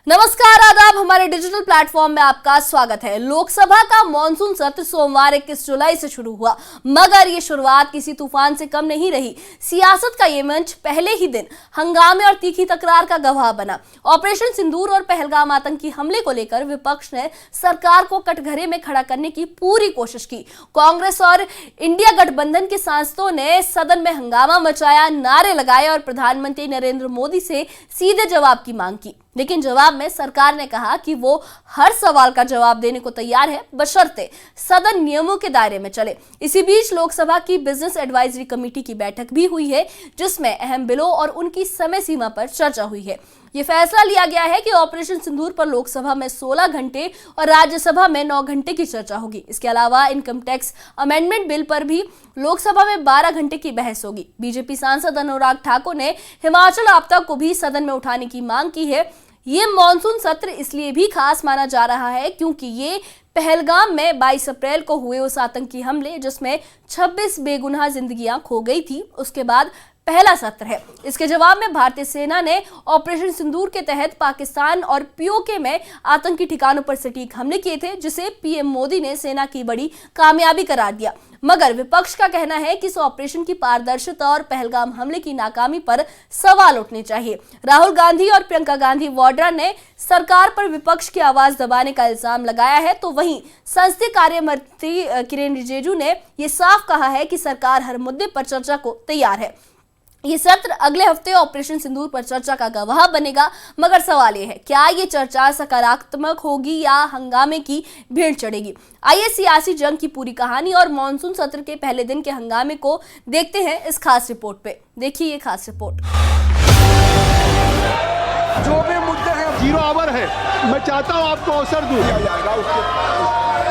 नमस्कार, आदाब। हमारे डिजिटल प्लेटफॉर्म में आपका स्वागत है। लोकसभा का मॉनसून सत्र सोमवार 21 जुलाई से शुरू हुआ, मगर ये शुरुआत किसी तूफान से कम नहीं रही। सियासत का ये मंच पहले ही दिन हंगामे और तीखी तकरार का गवाह बना। ऑपरेशन सिंदूर और पहलगाम आतंकी हमले को लेकर विपक्ष ने सरकार को कटघरे में खड़ा करने की पूरी कोशिश की। कांग्रेस और इंडिया गठबंधन के सांसदों ने सदन में हंगामा मचाया, नारे लगाए और प्रधानमंत्री नरेंद्र मोदी से सीधे जवाब की मांग की। लेकिन जवाब में सरकार ने कहा कि वो हर सवाल का जवाब देने को तैयार है, बशर्ते सदन नियमों के दायरे में चले। इसी बीच लोकसभा की बिजनेस एडवाइजरी कमेटी की बैठक भी हुई है, जिसमें अहम बिलों और उनकी समय सीमा पर चर्चा हुई है। ये फैसला लिया गया है कि ऑपरेशन सिंदूर पर लोकसभा में 16 घंटे और राज्यसभा में 9 घंटे की चर्चा होगी। इसके अलावा इनकम टैक्स अमेंडमेंट बिल पर भी लोकसभा में 12 घंटे की बहस होगी। बीजेपी सांसद अनुराग ठाकुर ने हिमाचल आपदा को भी सदन में उठाने की मांग की है। ये मॉनसून सत्र इसलिए भी खास माना जा रहा है क्योंकि ये पहलगाम में 22 अप्रैल को हुए उस आतंकी हमले जिसमें 26 बेगुनाह जिंदगियां खो गई थी, उसके बाद पहला सत्र है। इसके जवाब में भारतीय सेना ने ऑपरेशन सिंदूर के तहत पाकिस्तान और पीओके में आतंकी ठिकानों पर सटीक हमले किए थे, जिसे पीएम मोदी ने सेना की बड़ी कामयाबी करार दिया। मगर विपक्ष का कहना है कि इस ऑपरेशन की पारदर्शिता और पहलगाम हमले की नाकामी पर सवाल उठने चाहिए। राहुल गांधी और प्रियंका गांधी वाड्रा ने सरकार पर विपक्ष की आवाज दबाने का इल्जाम लगाया है, तो वहीं संसदीय कार्य मंत्री किरेन रिजिजू ने यह साफ कहा है कि सरकार हर मुद्दे पर चर्चा को तैयार है। ये सत्र अगले हफ्ते ऑपरेशन सिंदूर पर चर्चा का गवाह बनेगा, मगर सवाल ये है, क्या ये चर्चा सकारात्मक होगी या हंगामे की भीड़ चढ़ेगी? आइए सियासी जंग की पूरी कहानी और मॉनसून सत्र के पहले दिन के हंगामे को देखते हैं इस खास रिपोर्ट पे। देखिए ये खास रिपोर्ट। जो भी मुद्दे हैं 0 आवर है, मैं चाहता हूं आपको अवसर दूं।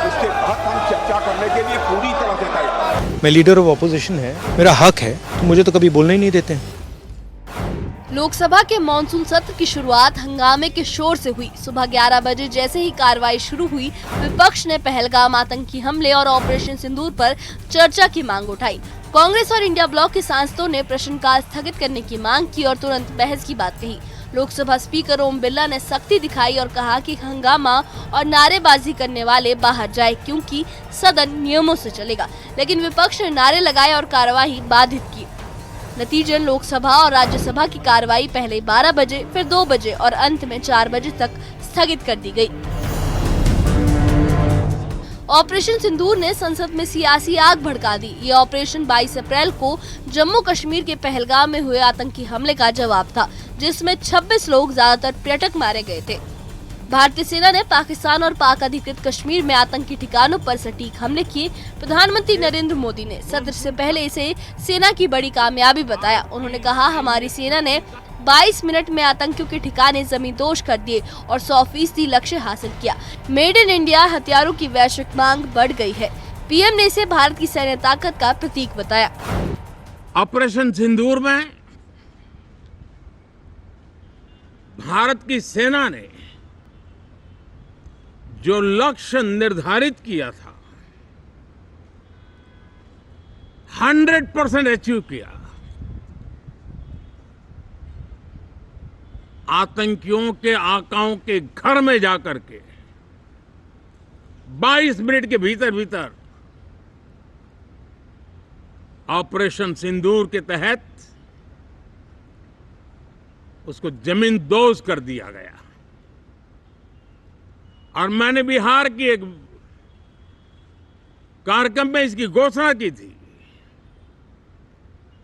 उसके बाद हम चर्चा करने के लिए पूरी तरह से तैयार। मैं लीडर ऑफ ऑपोजिशन है, मेरा हक है, तो मुझे तो कभी बोलने ही नहीं देते हैं। लोकसभा के मॉनसून सत्र की शुरुआत हंगामे के शोर से हुई। सुबह 11 बजे जैसे ही कार्रवाई शुरू हुई, विपक्ष ने पहलगाम आतंकी हमले और ऑपरेशन सिंदूर पर चर्चा की मांग उठाई। कांग्रेस और इंडिया ब्लॉक के सांसदों ने प्रश्नकाल स्थगित करने की मांग की और तुरंत बहस की बात कही। लोकसभा स्पीकर ओम बिरला ने सख्ती दिखाई और कहा कि हंगामा और नारेबाजी करने वाले बाहर जाए, क्योंकि सदन नियमों से चलेगा। लेकिन विपक्ष ने नारे लगाए और कार्यवाही बाधित की। नतीजन लोकसभा और राज्यसभा की कार्रवाई पहले 12 बजे, फिर 2 बजे और अंत में 4 बजे तक स्थगित कर दी गई। ऑपरेशन सिंदूर ने संसद में सियासी आग भड़का दी। ये ऑपरेशन 22 अप्रैल को जम्मू कश्मीर के पहलगाम में हुए आतंकी हमले का जवाब था, जिसमें 26 लोग, ज्यादातर पर्यटक, मारे गए थे। भारतीय सेना ने पाकिस्तान और पाक अधिकृत कश्मीर में आतंकी ठिकानों पर सटीक हमले किए। प्रधानमंत्री नरेंद्र मोदी ने सत्र से पहले इसे सेना की बड़ी कामयाबी बताया। उन्होंने कहा, हमारी सेना ने 22 मिनट में आतंकियों के ठिकाने जमींदोज कर दिए और 100% लक्ष्य हासिल किया। मेड इन इंडिया हथियारों की वैश्विक मांग बढ़ गई है। पीएम ने इसे भारत की सैन्य ताकत का प्रतीक बताया। ऑपरेशन सिंदूर में भारत की सेना ने जो लक्ष्य निर्धारित किया था 100% अचीव किया। आतंकियों के आकाओं के घर में जाकर के 22 मिनट के भीतर ऑपरेशन सिंदूर के तहत उसको जमींदोज कर दिया गया। और मैंने बिहार की एक कार्यक्रम में इसकी घोषणा की थी,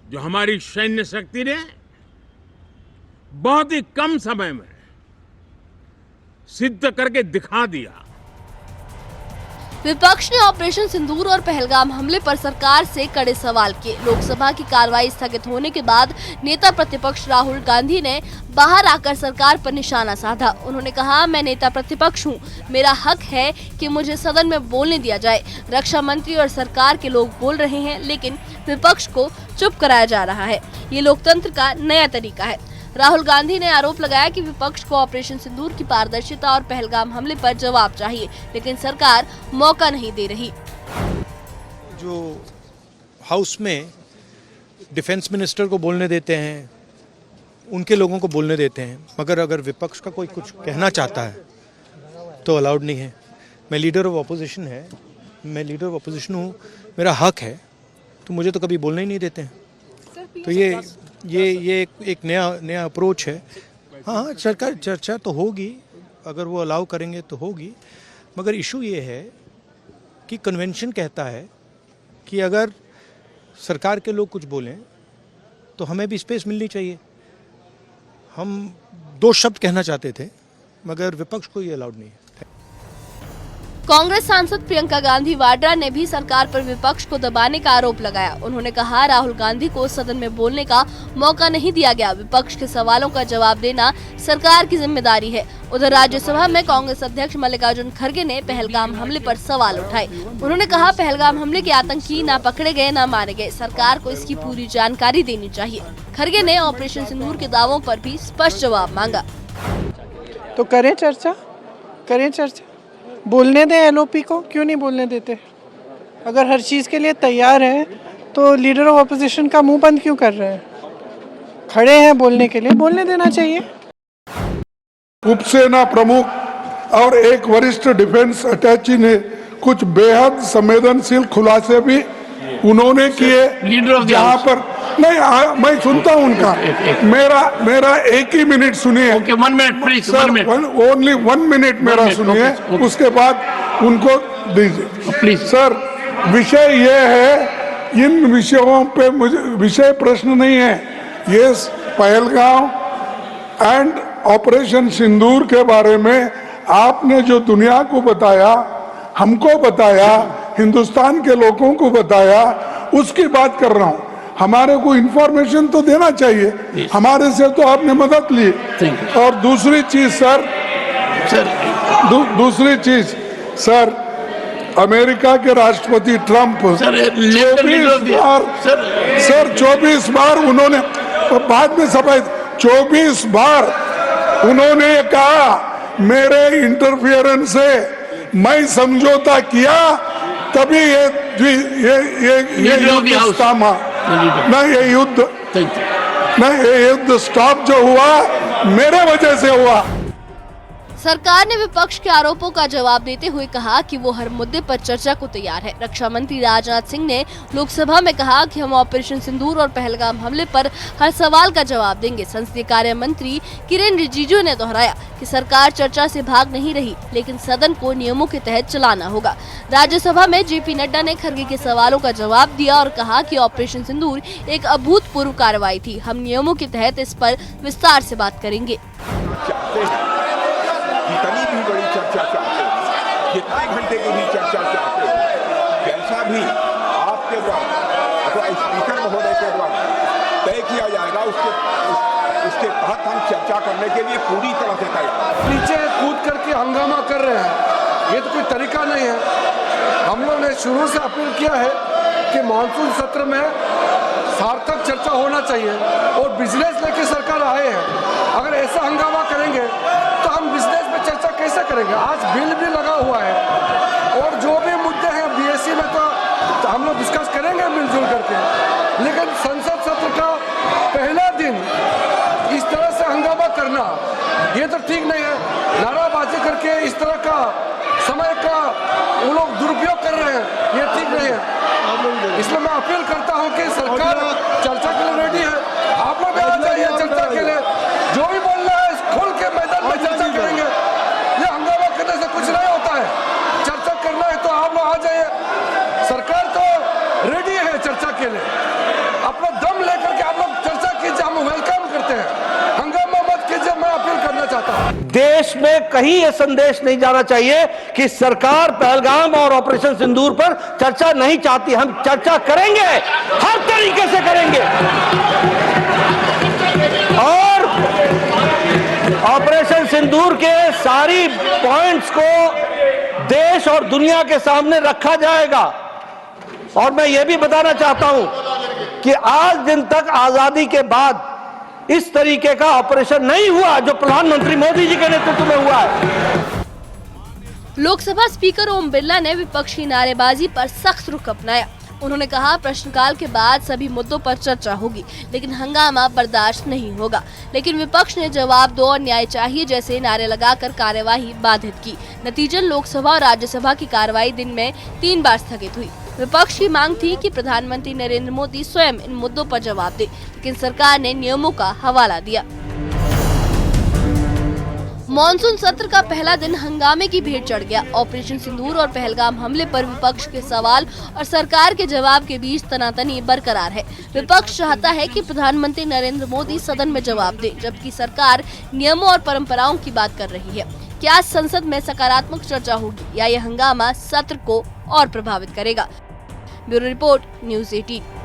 जो हमारी सैन्य शक्ति ने बहुत ही कम समय में सिद्ध करके दिखा दिया। विपक्ष ने ऑपरेशन सिंदूर और पहलगाम हमले पर सरकार से कड़े सवाल किए। लोकसभा की कार्रवाई स्थगित होने के बाद नेता प्रतिपक्ष राहुल गांधी ने बाहर आकर सरकार पर निशाना साधा। उन्होंने कहा, मैं नेता प्रतिपक्ष हूं, मेरा हक है कि मुझे सदन में बोलने दिया जाए। रक्षा मंत्री और सरकार के लोग बोल रहे हैं, लेकिन विपक्ष को चुप कराया जा रहा है। ये लोकतंत्र का नया तरीका है। राहुल गांधी ने आरोप लगाया कि विपक्ष को ऑपरेशन सिंदूर की पारदर्शिता और पहलगाम हमले पर जवाब चाहिए, लेकिन सरकार मौका नहीं दे रही। जो हाउस में डिफेंस मिनिस्टर को बोलने देते हैं, उनके लोगों को बोलने देते हैं, मगर अगर विपक्ष का कोई कुछ कहना चाहता है तो अलाउड नहीं है। मैं लीडर ऑफ अपोजिशन हूँ, मेरा हक है, तो मुझे तो कभी बोलने ही नहीं देते हैं। तो ये एक नया अप्रोच है। हाँ, सरकार चर्चा तो होगी, अगर वो अलाउ करेंगे तो होगी, मगर इशू ये है कि कन्वेंशन कहता है कि अगर सरकार के लोग कुछ बोलें तो हमें भी स्पेस मिलनी चाहिए। हम 2 शब्द कहना चाहते थे, मगर विपक्ष को ये अलाउड नहीं है। कांग्रेस सांसद प्रियंका गांधी वाड्रा ने भी सरकार पर विपक्ष को दबाने का आरोप लगाया। उन्होंने कहा, राहुल गांधी को सदन में बोलने का मौका नहीं दिया गया। विपक्ष के सवालों का जवाब देना सरकार की जिम्मेदारी है। उधर राज्यसभा में कांग्रेस अध्यक्ष मल्लिकार्जुन खड़गे ने पहलगाम हमले पर सवाल उठाए। उन्होंने कहा, पहलगाम हमले के आतंकी न पकड़े गए न मारे गए, सरकार को इसकी पूरी जानकारी देनी चाहिए। खड़गे ने ऑपरेशन सिंदूर के दावों पर भी स्पष्ट जवाब मांगा। तो करें चर्चा, बोलने दें एलओपी को, क्यों नहीं बोलने देते? अगर हर चीज़ के लिए तैयार है तो लीडर ऑफ अपोजिशन का मुंह बंद क्यों कर रहे हैं? खड़े हैं बोलने के लिए, बोलने देना चाहिए। उपसेना प्रमुख और एक वरिष्ठ डिफेंस अटैची ने कुछ बेहद संवेदनशील खुलासे भी उन्होंने किए, जहां पर नहीं, मैं सुनता हूं उनका। मेरा 1 ही मिनट सुनिए। Okay, 1 minute please, sir, only 1 minute मेरा सुनिए, उसके बाद उनको दीजिए प्लीज। सर, विषय ये है, इन विषयों पे मुझे विषय प्रश्न नहीं है। ये पहलगाम एंड ऑपरेशन सिंदूर के बारे में आपने जो दुनिया को बताया, हमको बताया, हिंदुस्तान के लोगों को बताया, उसकी बात कर रहा हूं। हमारे को इंफॉर्मेशन तो देना चाहिए। हमारे से तो आपने मदद ली। और दूसरी चीज सर, अमेरिका के राष्ट्रपति ट्रंप 24 बार उन्होंने, बाद में सफाई, 24 बार उन्होंने कहा मेरे इंटरफियरेंस से मैं समझौता किया, तभी ये युद्ध थमा। ये युद्ध स्टॉप जो हुआ मेरे वजह से हुआ। सरकार ने विपक्ष के आरोपों का जवाब देते हुए कहा कि वो हर मुद्दे पर चर्चा को तैयार है। रक्षा मंत्री राजनाथ सिंह ने लोकसभा में कहा कि हम ऑपरेशन सिंदूर और पहलगाम हमले पर हर सवाल का जवाब देंगे। संसदीय कार्य मंत्री किरेन रिजिजू ने दोहराया कि सरकार चर्चा से भाग नहीं रही, लेकिन सदन को नियमों के तहत चलाना होगा। राज्यसभा में जेपी नड्डा ने खड़गे के सवालों का जवाब दिया और कहा कि ऑपरेशन सिंदूर एक अभूतपूर्व कार्रवाई थी। हम नियमों के तहत इस पर विस्तार से बात करेंगे। जितनी भी बड़ी चर्चा चाहते हैं, जितने घंटे की भी चर्चा चाहते हैं, जैसा भी आपके द्वारा अथवा स्पीकर महोदय के द्वारा तय किया जाएगा, उसके तहत हम चर्चा करने के लिए पूरी तरह से तैयार। नीचे कूद करके हंगामा कर रहे हैं, ये तो कोई तरीका नहीं है। हम लोग ने शुरू से अपील किया है कि मानसून सत्र में सार्थक चर्चा होना चाहिए और बिजनेस लेके सरकार आए हैं। अगर ऐसा हंगामा करेंगे तो हम बिजनेस में चर्चा कैसे करेंगे? आज बिल भी लगा हुआ है और जो भी मुद्दे हैं बीएससी में तो हम लोग डिस्कस करेंगे मिलजुल करके, लेकिन संसद सत्र का पहला दिन इस तरह से हंगामा करना ये तो ठीक नहीं है। नाराबाजी करके इस तरह का समय का वो लोग दुरुपयोग कर रहे हैं, ये ठीक नहीं है। इसलिए मैं अपील करता हूं कि सरकार चर्चा के लिए रेडी है। आप लोग आ जाइए चर्चा के लिए, जो भी बोलना है खुल के मैदान में चर्चा करेंगे। ये हंगामा करने से कुछ नहीं होता है। चर्चा करना है तो आप लोग आ जाइए, सरकार तो रेडी है चर्चा के लिए। अपना दम लेकर के आप लोग चर्चा कीजिए, हम वेलकम करते हैं। हंगामा मत कीजिए, मैं अपील करना चाहता हूँ। देश में कहीं यह संदेश नहीं जाना चाहिए कि सरकार पहलगाम और ऑपरेशन सिंदूर पर चर्चा नहीं चाहती। हम चर्चा करेंगे, हर तरीके से करेंगे और ऑपरेशन सिंदूर के सारी पॉइंट्स को देश और दुनिया के सामने रखा जाएगा। और मैं यह भी बताना चाहता हूं कि आज दिन तक आजादी के बाद इस तरीके का ऑपरेशन नहीं हुआ जो प्रधानमंत्री मोदी जी के नेतृत्व में हुआ है। लोकसभा स्पीकर ओम बिरला ने विपक्ष की नारेबाजी पर सख्त रुख अपनाया। उन्होंने कहा, प्रश्नकाल के बाद सभी मुद्दों पर चर्चा होगी, लेकिन हंगामा बर्दाश्त नहीं होगा। लेकिन विपक्ष ने जवाब दो और न्याय चाहिए जैसे नारे लगाकर कार्यवाही बाधित की। नतीजन लोकसभा और राज्यसभा की कार्रवाई दिन में 3 बार स्थगित हुई। विपक्ष की मांग थी कि प्रधानमंत्री नरेंद्र मोदी स्वयं इन मुद्दों पर जवाब दे, लेकिन सरकार ने नियमों का हवाला दिया। मॉनसून सत्र का पहला दिन हंगामे की भेंट चढ़ गया। ऑपरेशन सिंदूर और पहलगाम हमले पर विपक्ष के सवाल और सरकार के जवाब के बीच तनातनी बरकरार है। विपक्ष चाहता है कि प्रधानमंत्री नरेंद्र मोदी सदन में जवाब दे, जबकि सरकार नियमों और परंपराओं की बात कर रही है। क्या संसद में सकारात्मक चर्चा होगी या यह हंगामा सत्र को और प्रभावित करेगा? Bureau report, news 18।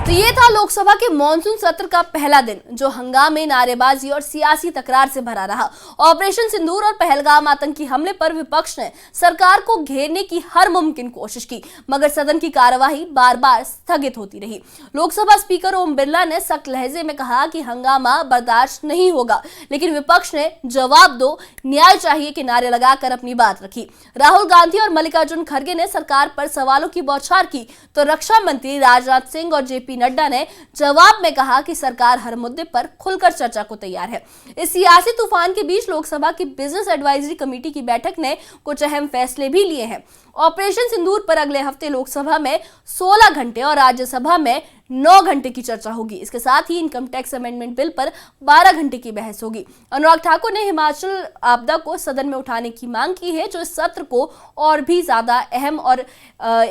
तो ये था लोकसभा के मॉनसून सत्र का पहला दिन, जो हंगामे, नारेबाजी और सियासी तकरार से भरा रहा। ऑपरेशन सिंदूर और पहलगाम आतंकी हमले पर विपक्ष ने सरकार को घेरने की हर मुमकिन कोशिश की, मगर सदन की कार्यवाही बार बार स्थगित होती रही। लोकसभा स्पीकर ओम बिरला ने सख्त लहजे में कहा कि हंगामा बर्दाश्त नहीं होगा, लेकिन विपक्ष ने जवाब दो, न्याय चाहिए के नारे लगाकर अपनी बात रखी। राहुल गांधी और मल्लिकार्जुन खड़गे ने सरकार पर सवालों की बौछार की, तो रक्षा मंत्री राजनाथ सिंह और जेपी नड्डा ने जवाब में कहा कि सरकार हर मुद्दे पर खुलकर चर्चा को तैयार है। इस सियासी तूफान के बीच लोकसभा की बिजनेस एडवाइजरी कमेटी की बैठक ने कुछ अहम फैसले भी लिए हैं। ऑपरेशन सिंदूर पर अगले हफ्ते लोकसभा में 16 घंटे और राज्यसभा में 9 घंटे की चर्चा होगी। इसके साथ ही इनकम टैक्स अमेंडमेंट बिल पर 12 घंटे की बहस होगी। अनुराग ठाकुर ने हिमाचल आपदा को सदन में उठाने की मांग की है, जो इस सत्र को और भी ज्यादा अहम और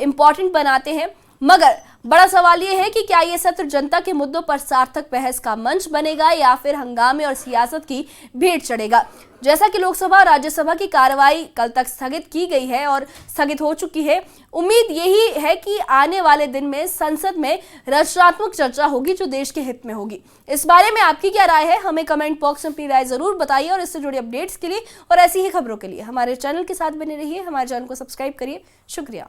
इम्पोर्टेंट बनाते हैं। मगर बड़ा सवाल ये है कि क्या ये सत्र जनता के मुद्दों पर सार्थक बहस का मंच बनेगा या फिर हंगामे और सियासत की भेंट चढ़ेगा। जैसा कि लोकसभा और राज्यसभा की कार्रवाई कल तक स्थगित की गई है और स्थगित हो चुकी है, उम्मीद यही है कि आने वाले दिन में संसद में रचनात्मक चर्चा होगी, जो देश के हित में होगी। इस बारे में आपकी क्या राय है? हमें कमेंट बॉक्स में अपनी राय जरूर बताइए और इससे जुड़ी अपडेट्स के लिए और ऐसी ही खबरों के लिए हमारे चैनल के साथ बने रहिए। हमारे चैनल को सब्सक्राइब करिए। शुक्रिया।